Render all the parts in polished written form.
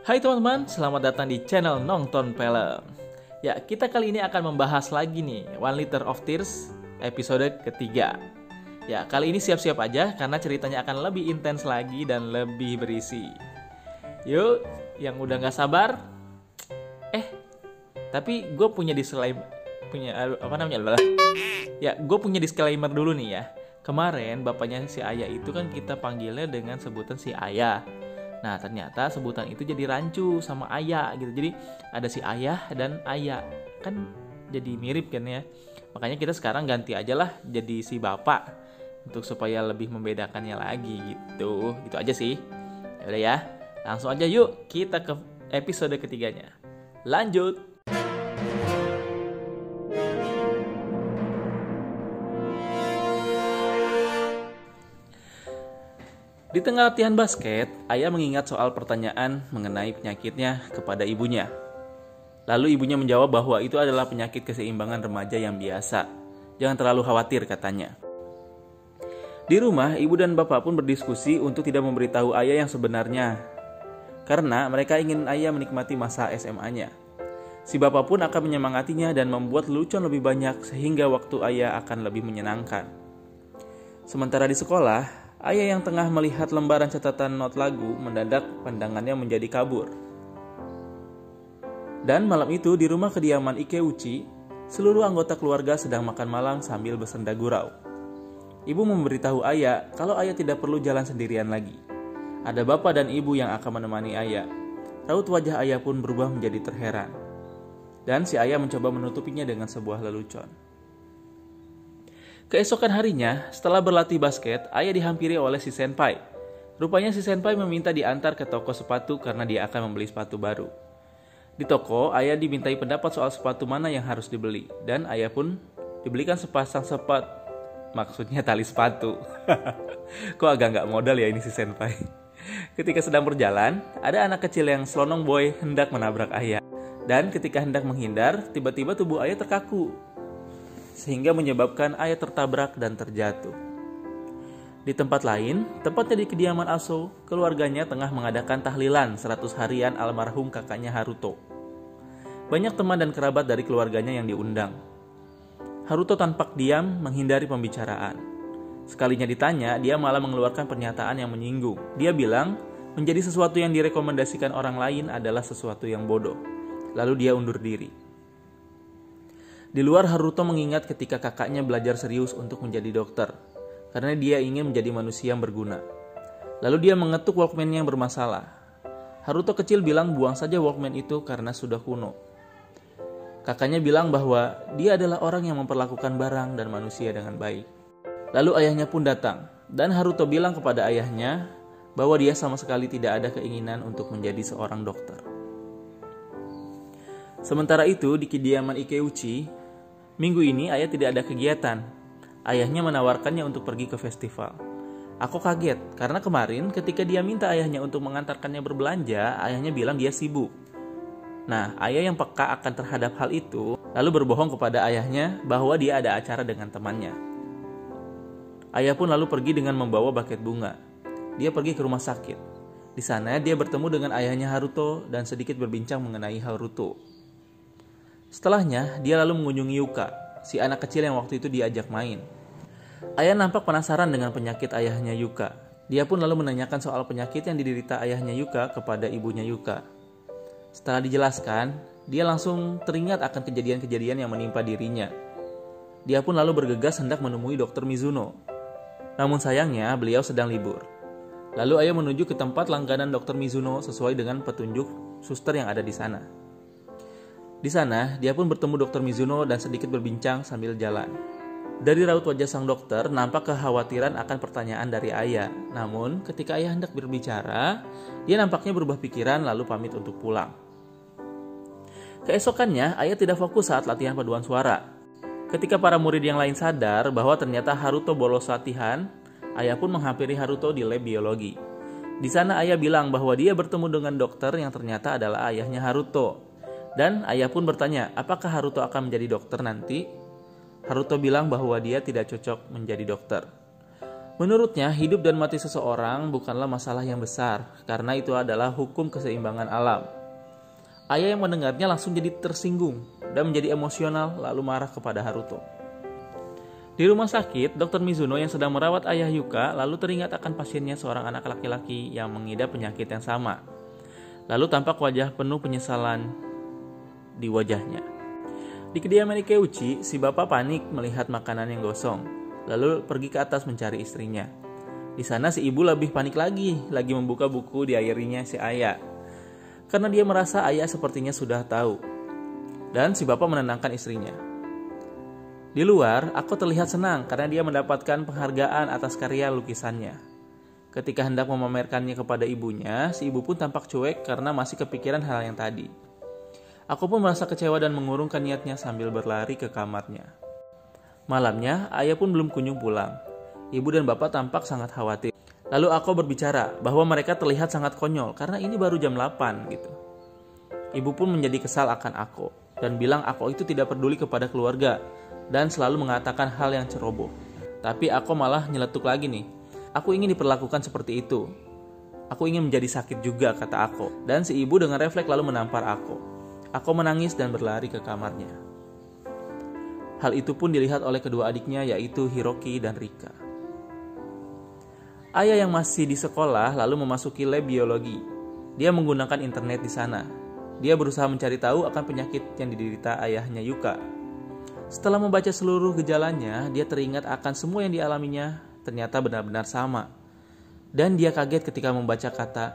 Hai teman-teman, selamat datang di channel Nonton Film. Ya, kita kali ini akan membahas lagi nih One Liter of Tears episode ketiga. Ya, kali ini siap-siap aja karena ceritanya akan lebih intens lagi dan lebih berisi. Yuk, yang udah gak sabar. Tapi gue punya disclaimer dulu nih ya. Kemarin bapaknya si Ayah itu kan kita panggilnya dengan sebutan si Ayah. Nah ternyata sebutan itu jadi rancu sama Ayah gitu. Jadi ada si Ayah dan Ayah. Kan jadi mirip kan ya. Makanya kita sekarang ganti aja lah jadi si bapak. Untuk supaya lebih membedakannya lagi gitu. Gitu aja sih. Yaudah ya. Langsung aja yuk kita ke episode ketiganya. Lanjut. Di tengah latihan basket, Ayah mengingat soal pertanyaan mengenai penyakitnya kepada ibunya. Lalu ibunya menjawab bahwa itu adalah penyakit keseimbangan remaja yang biasa. Jangan terlalu khawatir katanya. Di rumah, ibu dan bapak pun berdiskusi untuk tidak memberitahu Ayah yang sebenarnya. Karena mereka ingin Ayah menikmati masa SMA-nya. Si bapak pun akan menyemangatinya dan membuat lelucon lebih banyak sehingga waktu Ayah akan lebih menyenangkan. Sementara di sekolah, Ayah yang tengah melihat lembaran catatan not lagu mendadak pandangannya menjadi kabur. Dan malam itu di rumah kediaman Ikeuchi, seluruh anggota keluarga sedang makan malam sambil bersenda gurau. Ibu memberitahu Ayah kalau Ayah tidak perlu jalan sendirian lagi. Ada bapak dan ibu yang akan menemani Ayah. Raut wajah Ayah pun berubah menjadi terheran. Dan si Ayah mencoba menutupinya dengan sebuah lelucon. Keesokan harinya, setelah berlatih basket, Ayah dihampiri oleh si senpai. Rupanya si senpai meminta diantar ke toko sepatu karena dia akan membeli sepatu baru. Di toko, Ayah dimintai pendapat soal sepatu mana yang harus dibeli. Dan Ayah pun dibelikan sepasang maksudnya tali sepatu. Kok agak nggak modal ya ini si senpai. Ketika sedang berjalan, ada anak kecil yang selonong boy hendak menabrak Ayah. Dan ketika hendak menghindar, tiba-tiba tubuh Ayah terkaku. Sehingga menyebabkan Ayah tertabrak dan terjatuh. Di tempat lain, tepatnya di kediaman Aso, keluarganya tengah mengadakan tahlilan 100 harian almarhum kakaknya Haruto. Banyak teman dan kerabat dari keluarganya yang diundang. Haruto tampak diam menghindari pembicaraan. Sekalinya ditanya, dia malah mengeluarkan pernyataan yang menyinggung. Dia bilang, menjadi sesuatu yang direkomendasikan orang lain adalah sesuatu yang bodoh. Lalu dia undur diri. Di luar, Haruto mengingat ketika kakaknya belajar serius untuk menjadi dokter, karena dia ingin menjadi manusia yang berguna. Lalu dia mengetuk Walkman yang bermasalah. Haruto kecil bilang buang saja Walkman itu karena sudah kuno. Kakaknya bilang bahwa dia adalah orang yang memperlakukan barang dan manusia dengan baik. Lalu ayahnya pun datang, dan Haruto bilang kepada ayahnya bahwa dia sama sekali tidak ada keinginan untuk menjadi seorang dokter. Sementara itu, di kediaman Ikeuchi, minggu ini Ayah tidak ada kegiatan. Ayahnya menawarkannya untuk pergi ke festival. Aku kaget, karena kemarin ketika dia minta ayahnya untuk mengantarkannya berbelanja, ayahnya bilang dia sibuk. Nah, Ayah yang peka akan terhadap hal itu, lalu berbohong kepada ayahnya bahwa dia ada acara dengan temannya. Ayah pun lalu pergi dengan membawa buket bunga. Dia pergi ke rumah sakit. Di sana dia bertemu dengan ayahnya Haruto dan sedikit berbincang mengenai Haruto. Setelahnya, dia lalu mengunjungi Yuka, si anak kecil yang waktu itu diajak main. Ayah nampak penasaran dengan penyakit ayahnya Yuka. Dia pun lalu menanyakan soal penyakit yang diderita ayahnya Yuka kepada ibunya Yuka. Setelah dijelaskan, dia langsung teringat akan kejadian-kejadian yang menimpa dirinya. Dia pun lalu bergegas hendak menemui Dr. Mizuno. Namun sayangnya, beliau sedang libur. Lalu Ayah menuju ke tempat langganan Dr. Mizuno sesuai dengan petunjuk suster yang ada di sana. Di sana, dia pun bertemu Dr. Mizuno dan sedikit berbincang sambil jalan. Dari raut wajah sang dokter, nampak kekhawatiran akan pertanyaan dari Ayah. Namun, ketika Ayah hendak berbicara, dia nampaknya berubah pikiran lalu pamit untuk pulang. Keesokannya, Ayah tidak fokus saat latihan paduan suara. Ketika para murid yang lain sadar bahwa ternyata Haruto bolos latihan, Ayah pun menghampiri Haruto di lab biologi. Di sana Ayah bilang bahwa dia bertemu dengan dokter yang ternyata adalah ayahnya Haruto. Dan Ayah pun bertanya, apakah Haruto akan menjadi dokter nanti? Haruto bilang bahwa dia tidak cocok menjadi dokter. Menurutnya, hidup dan mati seseorang bukanlah masalah yang besar, karena itu adalah hukum keseimbangan alam. Ayah yang mendengarnya langsung jadi tersinggung dan menjadi emosional lalu marah kepada Haruto. Di rumah sakit, Dr. Mizuno yang sedang merawat ayah Yuka lalu teringat akan pasiennya seorang anak laki-laki yang mengidap penyakit yang sama. Lalu tampak wajah penuh penyesalan di wajahnya. Di kediaman Ikeuchi, si bapak panik melihat makanan yang gosong. Lalu pergi ke atas mencari istrinya. Di sana si ibu lebih panik lagi membuka buku diarinya si ayah. Karena dia merasa ayah sepertinya sudah tahu. Dan si bapak menenangkan istrinya. Di luar, Ako terlihat senang karena dia mendapatkan penghargaan atas karya lukisannya. Ketika hendak memamerkannya kepada ibunya, si ibu pun tampak cuek karena masih kepikiran hal yang tadi. Ako pun merasa kecewa dan mengurungkan niatnya sambil berlari ke kamarnya. Malamnya, ayah pun belum kunjung pulang. Ibu dan bapak tampak sangat khawatir. Lalu Ako berbicara bahwa mereka terlihat sangat konyol karena ini baru jam 8 gitu. Ibu pun menjadi kesal akan Ako dan bilang Ako itu tidak peduli kepada keluarga dan selalu mengatakan hal yang ceroboh. Tapi Ako malah nyeletuk lagi nih. Aku ingin diperlakukan seperti itu. Aku ingin menjadi sakit juga, kata Ako. Dan si ibu dengan refleks lalu menampar Ako. Ako menangis dan berlari ke kamarnya. Hal itu pun dilihat oleh kedua adiknya yaitu Hiroki dan Rika. Ayah yang masih di sekolah lalu memasuki lab biologi. Dia menggunakan internet di sana. Dia berusaha mencari tahu akan penyakit yang diderita ayahnya Yuka. Setelah membaca seluruh gejalanya, dia teringat akan semua yang dialaminya ternyata benar-benar sama. Dan dia kaget ketika membaca kata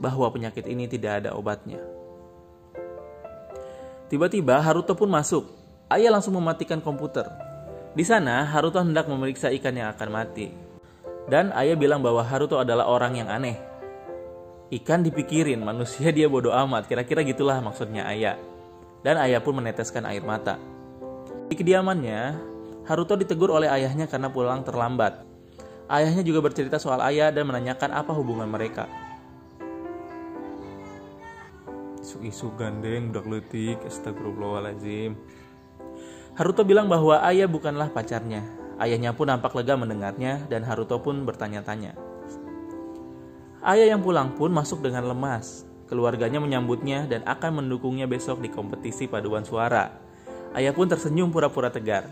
bahwa penyakit ini tidak ada obatnya. Tiba-tiba Haruto pun masuk. Ayah langsung mematikan komputer. Di sana, Haruto hendak memeriksa ikan yang akan mati. Dan ayah bilang bahwa Haruto adalah orang yang aneh. Ikan dipikirin, manusia dia bodoh amat. Kira-kira gitulah maksudnya ayah. Dan ayah pun meneteskan air mata. Di kediamannya, Haruto ditegur oleh ayahnya karena pulang terlambat. Ayahnya juga bercerita soal ayah dan menanyakan apa hubungan mereka. Isu-isu gandeng, budak letik, astagfirullahaladzim. Haruto bilang bahwa ayah bukanlah pacarnya. Ayahnya pun nampak lega mendengarnya dan Haruto pun bertanya-tanya. Ayah yang pulang pun masuk dengan lemas. Keluarganya menyambutnya dan akan mendukungnya besok di kompetisi paduan suara. Ayah pun tersenyum pura-pura tegar.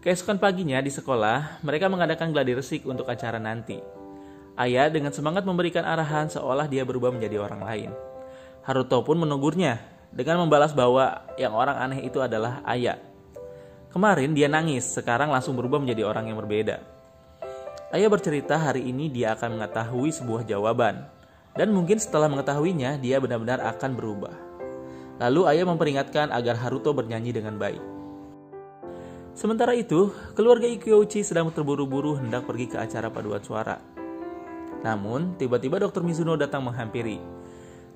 Keesokan paginya di sekolah, mereka mengadakan gladi resik untuk acara nanti. Ayah dengan semangat memberikan arahan seolah dia berubah menjadi orang lain. Haruto pun menegurnya dengan membalas bahwa yang orang aneh itu adalah ayah. Kemarin dia nangis, sekarang langsung berubah menjadi orang yang berbeda. Ayah bercerita hari ini dia akan mengetahui sebuah jawaban. Dan mungkin setelah mengetahuinya, dia benar-benar akan berubah. Lalu ayah memperingatkan agar Haruto bernyanyi dengan baik. Sementara itu, keluarga Ikeuchi sedang terburu-buru hendak pergi ke acara paduan suara. Namun, tiba-tiba Dr. Mizuno datang menghampiri.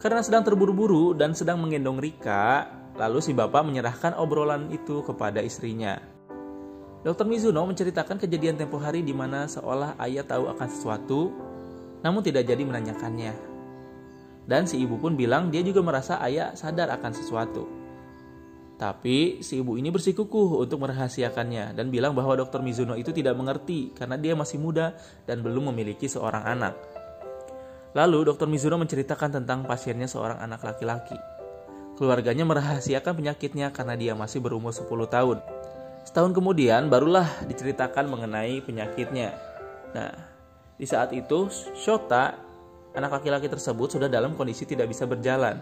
Karena sedang terburu-buru dan sedang menggendong Rika, lalu si bapak menyerahkan obrolan itu kepada istrinya. Dr. Mizuno menceritakan kejadian tempo hari di mana seolah ayah tahu akan sesuatu, namun tidak jadi menanyakannya. Dan si ibu pun bilang dia juga merasa ayah sadar akan sesuatu. Tapi si ibu ini bersikukuh untuk merahasiakannya dan bilang bahwa Dr. Mizuno itu tidak mengerti karena dia masih muda dan belum memiliki seorang anak. Lalu Dr. Mizuno menceritakan tentang pasiennya seorang anak laki-laki. Keluarganya merahasiakan penyakitnya karena dia masih berumur 10 tahun. Setahun kemudian barulah diceritakan mengenai penyakitnya. Nah, di saat itu Shota, anak laki-laki tersebut sudah dalam kondisi tidak bisa berjalan.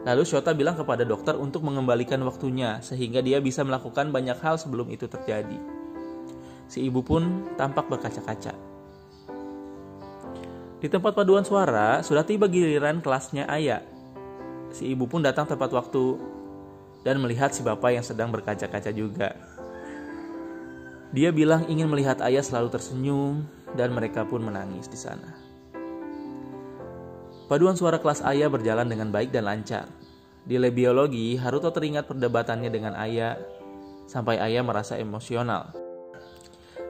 Lalu Shota bilang kepada dokter untuk mengembalikan waktunya sehingga dia bisa melakukan banyak hal sebelum itu terjadi. Si ibu pun tampak berkaca-kaca. Di tempat paduan suara sudah tiba giliran kelasnya ayah. Si ibu pun datang tepat waktu dan melihat si bapak yang sedang berkaca-kaca juga. Dia bilang ingin melihat ayah selalu tersenyum dan mereka pun menangis di sana. Paduan suara kelas ayah berjalan dengan baik dan lancar. Di lab biologi, Haruto teringat perdebatannya dengan ayah sampai ayah merasa emosional.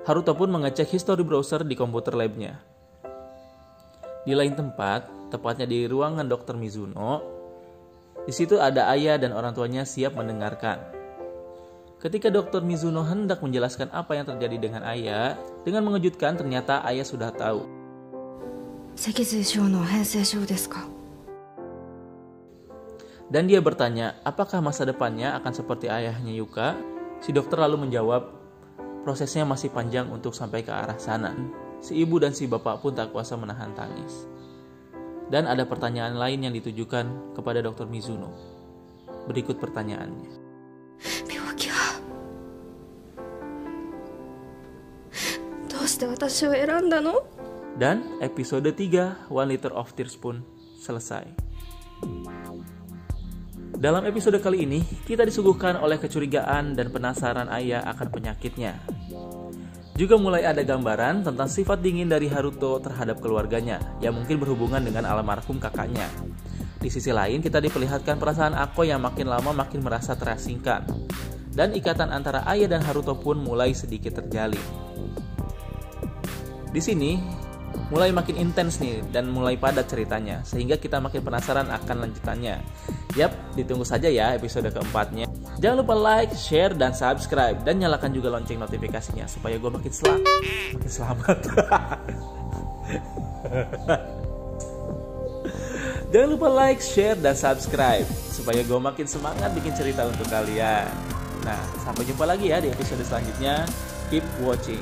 Haruto pun mengecek history browser di komputer labnya. Di lain tempat, tepatnya di ruangan Dr. Mizuno, di situ ada ayah dan orang tuanya siap mendengarkan. Ketika Dr. Mizuno hendak menjelaskan apa yang terjadi dengan Aya, dengan mengejutkan ternyata Aya sudah tahu. Dan dia bertanya, apakah masa depannya akan seperti ayahnya Yuka? Si dokter lalu menjawab, prosesnya masih panjang untuk sampai ke arah sana. Si ibu dan si bapak pun tak kuasa menahan tangis. Dan ada pertanyaan lain yang ditujukan kepada Dr. Mizuno. Berikut pertanyaannya. Dan episode 3 One Liter of Tears pun selesai. Dalam episode kali ini, kita disuguhkan oleh kecurigaan dan penasaran Aya akan penyakitnya. Juga mulai ada gambaran tentang sifat dingin dari Haruto terhadap keluarganya, yang mungkin berhubungan dengan almarhum kakaknya. Di sisi lain, kita diperlihatkan perasaan Ako yang makin lama makin merasa terasingkan. Dan ikatan antara Aya dan Haruto pun mulai sedikit terjalin. Di sini, mulai makin intens nih dan mulai padat ceritanya, sehingga kita makin penasaran akan lanjutannya. Yap, ditunggu saja ya episode keempatnya. Jangan lupa like, share, dan subscribe. Dan nyalakan juga lonceng notifikasinya supaya gue makin selamat. Jangan lupa like, share, dan subscribe supaya gue makin semangat bikin cerita untuk kalian. Nah, sampai jumpa lagi ya di episode selanjutnya. Keep watching.